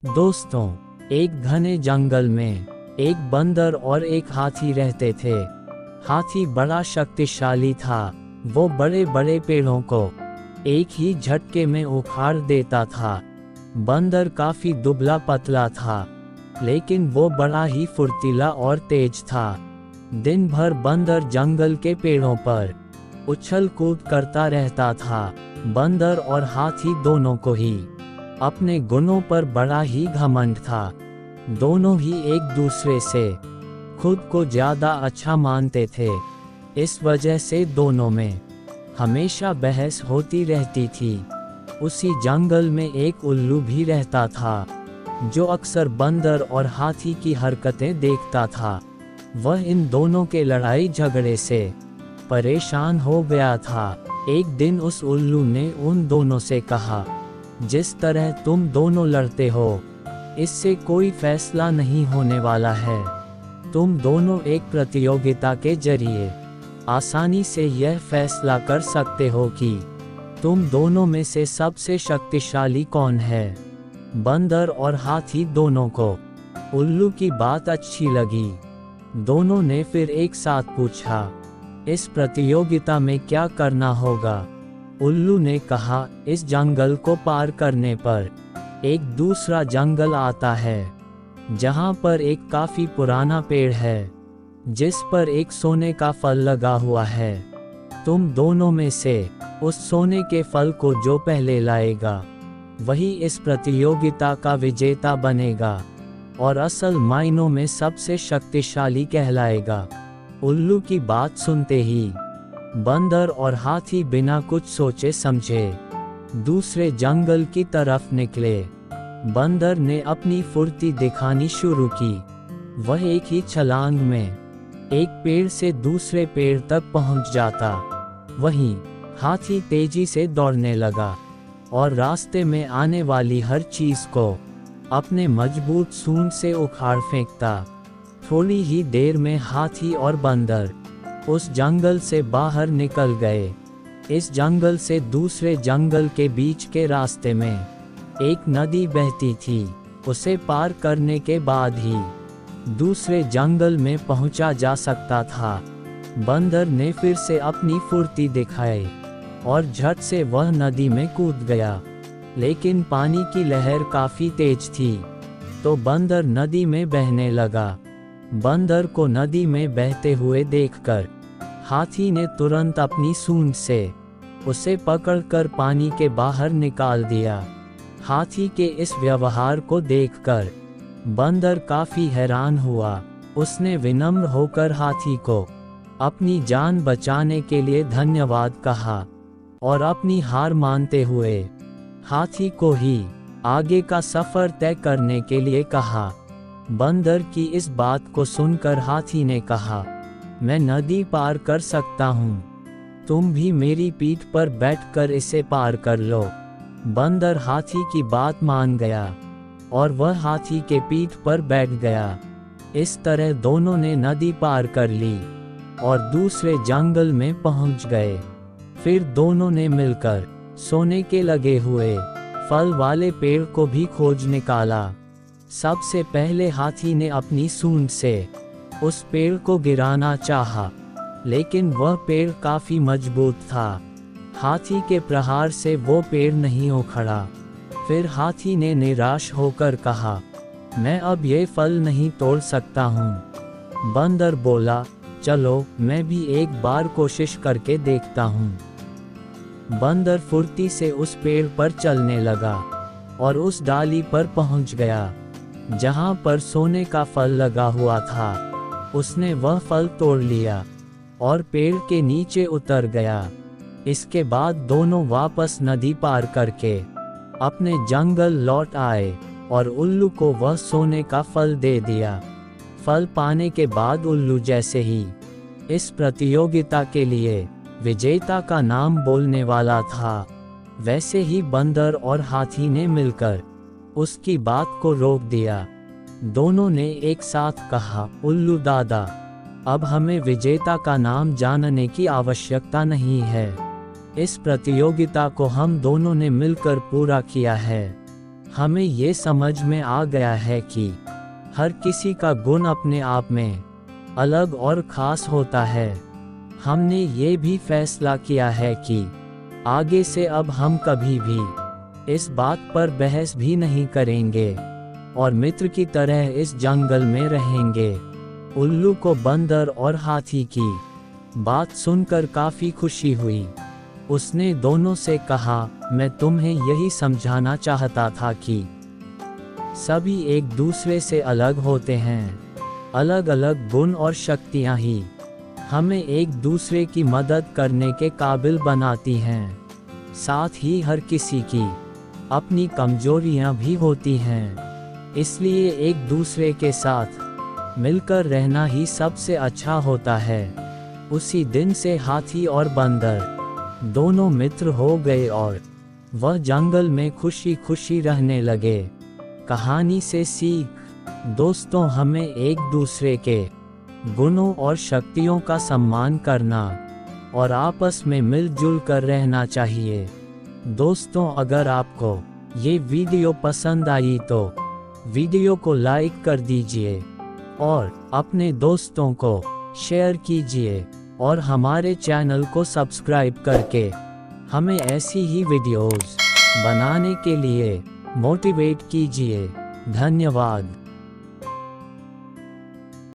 दोस्तों, एक घने जंगल में एक बंदर और एक हाथी रहते थे। हाथी बड़ा शक्तिशाली था। वो बड़े बड़े पेड़ों को एक ही झटके में उखाड़ देता था। बंदर काफी दुबला पतला था, लेकिन वो बड़ा ही फुर्तीला और तेज था। दिन भर बंदर जंगल के पेड़ों पर उछल कूद करता रहता था। बंदर और हाथी दोनों को ही अपने गुणों पर बड़ा ही घमंड था। दोनों ही एक दूसरे से खुद को ज्यादा अच्छा मानते थे। इस वजह से दोनों में हमेशा बहस होती रहती थी। उसी जंगल में एक उल्लू भी रहता था, जो अक्सर बंदर और हाथी की हरकतें देखता था। वह इन दोनों के लड़ाई झगड़े से परेशान हो गया था। एक दिन उस उल्लू ने उन दोनों से कहा, जिस तरह तुम दोनों लड़ते हो, इससे कोई फैसला नहीं होने वाला है। तुम दोनों एक प्रतियोगिता के जरिए आसानी से यह फैसला कर सकते हो कि तुम दोनों में से सबसे शक्तिशाली कौन है। बंदर और हाथी दोनों को उल्लू की बात अच्छी लगी। दोनों ने फिर एक साथ पूछा, इस प्रतियोगिता में क्या करना होगा। उल्लू ने कहा, इस जंगल को पार करने पर एक दूसरा जंगल आता है, जहां पर एक काफी पुराना पेड़ है, जिस पर एक सोने का फल लगा हुआ है। तुम दोनों में से उस सोने के फल को जो पहले लाएगा, वही इस प्रतियोगिता का विजेता बनेगा और असल मायनों में सबसे शक्तिशाली कहलाएगा। उल्लू की बात सुनते ही बंदर और हाथी बिना कुछ सोचे समझे दूसरे जंगल की तरफ निकले। बंदर ने अपनी फुर्ती दिखानी शुरू की। वह एक ही छलांग में एक पेड़ से दूसरे पेड़ तक पहुंच जाता। वहीं हाथी तेजी से दौड़ने लगा और रास्ते में आने वाली हर चीज को अपने मजबूत सूंड से उखाड़ फेंकता। थोड़ी ही देर में हाथी और बंदर उस जंगल से बाहर निकल गए। इस जंगल से दूसरे जंगल के बीच के रास्ते में एक नदी बहती थी। उसे पार करने के बाद ही दूसरे जंगल में पहुंचा जा सकता था। बंदर ने फिर से अपनी फुर्ती दिखाई और झट से वह नदी में कूद गया, लेकिन पानी की लहर काफी तेज थी, तो बंदर नदी में बहने लगा। बंदर को नदी में बहते हुए देखकर हाथी ने तुरंत अपनी सूंड से उसे पकड़कर पानी के बाहर निकाल दिया। हाथी के इस व्यवहार को देखकर बंदर काफी हैरान हुआ। उसने विनम्र होकर हाथी को अपनी जान बचाने के लिए धन्यवाद कहा और अपनी हार मानते हुए हाथी को ही आगे का सफर तय करने के लिए कहा। बंदर की इस बात को सुनकर हाथी ने कहा, मैं नदी पार कर सकता हूँ, तुम भी मेरी पीठ पर बैठकर इसे पार कर लो। बंदर हाथी की बात मान गया और वह हाथी के पीठ पर बैठ गया। इस तरह दोनों ने नदी पार कर ली और दूसरे जंगल में पहुंच गए। फिर दोनों ने मिलकर सोने के लगे हुए फल वाले पेड़ को भी खोज निकाला। सबसे पहले हाथी ने अपनी सूंड से उस पेड़ को गिराना चाहा, लेकिन वह पेड़ काफी मजबूत था। हाथी के प्रहार से वो पेड़ नहीं उखड़ा। फिर हाथी ने निराश होकर कहा, मैं अब ये फल नहीं तोड़ सकता हूँ। बंदर बोला, चलो मैं भी एक बार कोशिश करके देखता हूँ। बंदर फुर्ती से उस पेड़ पर चलने लगा और उस डाली पर पहुँच गया, जहाँ पर सोने का फल लगा हुआ था। उसने वह फल तोड़ लिया और पेड़ के नीचे उतर गया। इसके बाद दोनों वापस नदी पार करके अपने जंगल लौट आए और उल्लू को वह सोने का फल दे दिया। फल पाने के बाद उल्लू जैसे ही इस प्रतियोगिता के लिए विजेता का नाम बोलने वाला था, वैसे ही बंदर और हाथी ने मिलकर उसकी बात को रोक दिया। दोनों ने एक साथ कहा, उल्लू दादा, अब हमें विजेता का नाम जानने की आवश्यकता नहीं है। इस प्रतियोगिता को हम दोनों ने मिलकर पूरा किया है। हमें ये समझ में आ गया है कि हर किसी का गुण अपने आप में अलग और ख़ास होता है। हमने ये भी फैसला किया है कि आगे से अब हम कभी भी इस बात पर बहस भी नहीं करेंगे और मित्र की तरह इस जंगल में रहेंगे। उल्लू को बंदर और हाथी की बात सुनकर काफ़ी खुशी हुई। उसने दोनों से कहा, मैं तुम्हें यही समझाना चाहता था कि सभी एक दूसरे से अलग होते हैं। अलग अलग गुण और शक्तियाँ ही हमें एक दूसरे की मदद करने के काबिल बनाती हैं। साथ ही हर किसी की अपनी कमजोरियाँ भी होती हैं। इसलिए एक दूसरे के साथ मिलकर रहना ही सबसे अच्छा होता है। उसी दिन से हाथी और बंदर दोनों मित्र हो गए और वह जंगल में खुशी खुशी रहने लगे। कहानी से सीख, दोस्तों, हमें एक दूसरे के गुणों और शक्तियों का सम्मान करना और आपस में मिलजुल कर रहना चाहिए। दोस्तों, अगर आपको ये वीडियो पसंद आई तो वीडियो को लाइक कर दीजिए और अपने दोस्तों को शेयर कीजिए और हमारे चैनल को सब्सक्राइब करके हमें ऐसी ही वीडियोस बनाने के लिए मोटिवेट कीजिए। धन्यवाद।